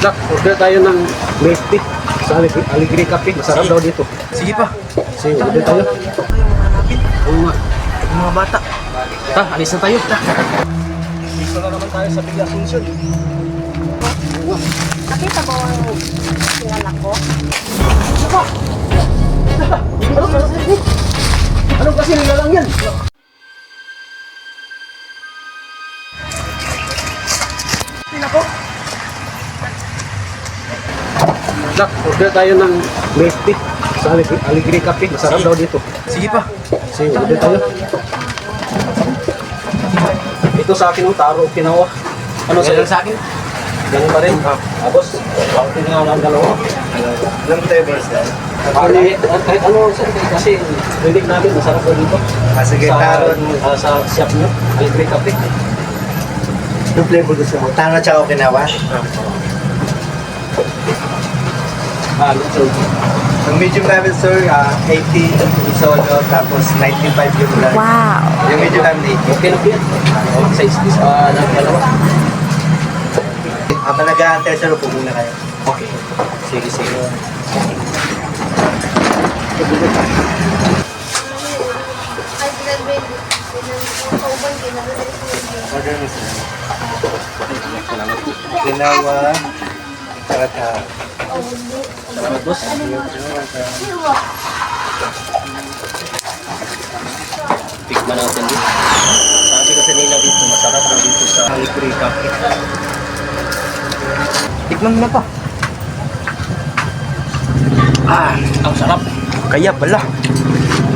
Nak, order tayo ng milk tea sa Aligre Cafe. Masarap daw dito. Sige pa. Sige, order tayo. Oo nga. Yung mga bata. Ta, alis na tayo. Ta. Dito na naman tayo sa Villa Asuncion. Nakita mo ang anak ko? Anong kasi nilalang yan? Nak, order tayo ng milk tea sa Aligre Cafe. Masarap daw dito. Sige pa. Sige, order tayo. Ito sa akin ng taro, kinawa. Ano Ganun sa sa akin. Ganun pa rin. Tapos, bakit nga ng dalawa? Ilang flavors na? Kahit ano, kasi rinig namin, masarap daw dito. Sige, Sa, taron. sa shop nyo, Aligre Cafe. Yung flavor gusto mo? Taro tsaka okinawa? So, Ang medium namin sir, 80 isolo, tapos 95 yung lang. Wow! Yung medium namin 80. okay na po yan. Sa is ng dalawa. Habang nag-aantay sir, upo muna kayo. Okay. Sige, sige. Order mo sir. Okinawa, tsaka taro. Salamat, boss. Tikman natin dito. Sabi kasi nila dito, masarap na dito sa Aligre Cafe. Tikman mo na pa. Ang sarap. Kaya pala.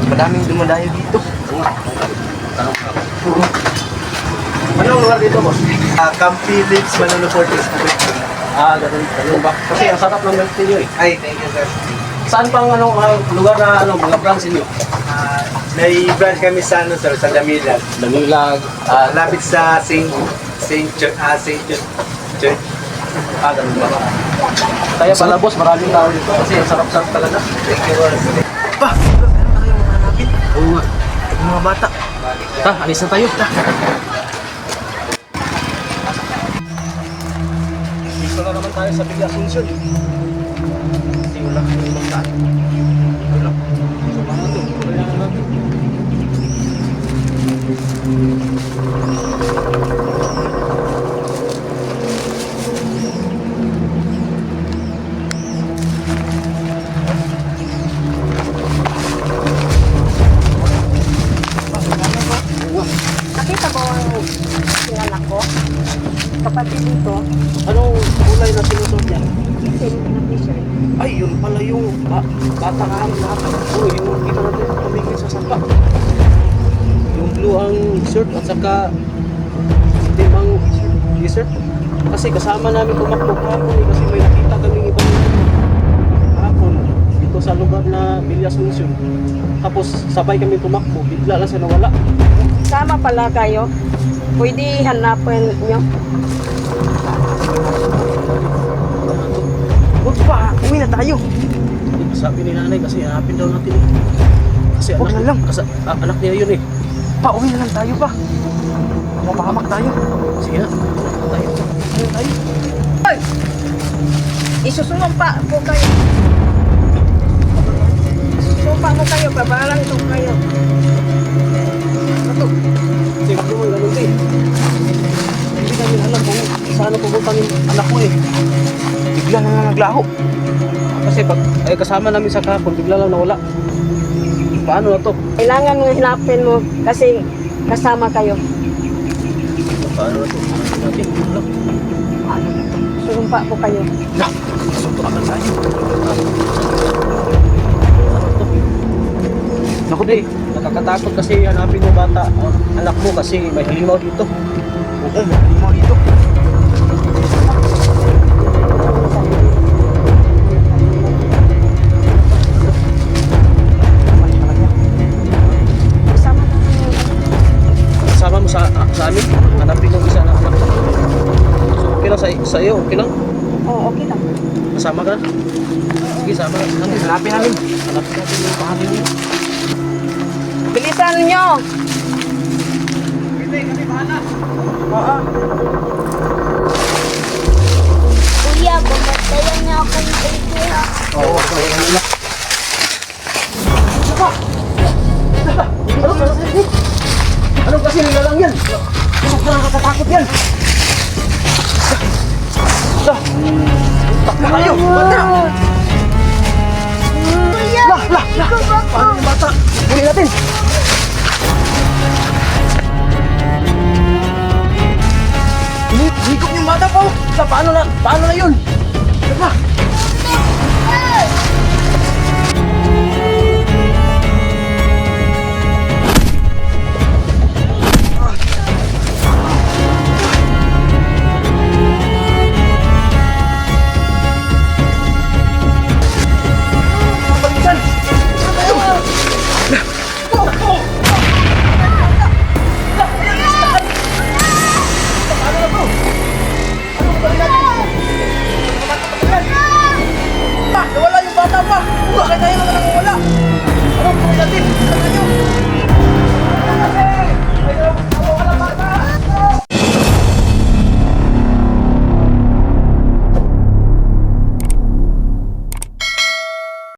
Madaming dumadayo dito. Anong lugar dito, boss? Camp Phillips, Manolo Fortes. Ganun ba? Kasi ang sarap ng milk tea nyo eh. Ay, thank you sir. Saan pang lugar na mga branch nyo? May branch kami sa ano sir, sa Damilag. Damilag. Lapit sa Saint Church. Ganun ba? Kaya pala, boss, maraming tao dito kasi ang sarap-sarap talaga. Thank you boss. Pa! Oo nga. Yung mga bata. Ta, alis na tayo. Ta. Dito na naman tayo sa Villa Asuncion. Hindi wala kang magkaan. Wala. So, paano ito? Wala na natin. Nakita mo ang anak ko? Kapatid dito, Anong kulay na sinusunod niya? isin na t-shirt. Ay, yun pala yung bata nga ang lahat. Oo, yung kita natin tumingin sa sapa. Yung blue ang shirt at saka itim ang t-shirt. Kasi kasama namin tumakbo kahapon eh, kasi may nakita kaming ibang kahapon dito sa lugar na Villa Asuncion. Tapos sabay kami tumakbo, bigla lang siya nawala. Sama pala kayo. Pwede hanapin nyo. Huwag pa, uwi na tayo. Sabi ni nanay kasi hanapin daw natin eh. Kasi Huwag na lang. Anak niya yun eh. Pa, uwi na lang tayo pa. Mapahamak tayo. Sige na, tayo. Ayun tayo. Hoy! Isusumpa po kayo. Sumpa mo kayo, babalang ito kayo. Ito. Kasi wag naman ganun din. Hindi namin alam kung saan pupunta ng anak ko eh. Bigla na nga naglaho. Kasi pag kasama namin sa kahapon, bigla lang nawala. Paano na to? Kailangan mo hinapin mo kasi kasama kayo. Paano na to? Natin, wala. Sumpa po kayo. Na, suntukan tayo. Naku di, nakakatakot kasi hanapin mo bata, anak mo kasi may hilimaw dito. Oo, hindi mo dito. Kasama na kayo. Kasama mo sa amin, hanapin mo isa na anak mo. So okay lang sa iyo, okay lang? Oo, okay lang. Kasama ka? Sige, sama ka. Hanapin namin. Hanapin natin yung pangalan niyo. Bilisan nyo! Hindi, kami bahala. Oo. Kuya, Oo, wala. Ano kasi nilalang yan? Ano parang nakakatakot yan? Tak na kayo! Bata! Lah! Paano yung bata? Huli natin! Higop yung bata po! Paano na yun? Lah! Pagkisan! Paano na to? Ano ba natin? Nawala yung bata pa! Bakit tayo naman nang wala? Ano ba natin? Ano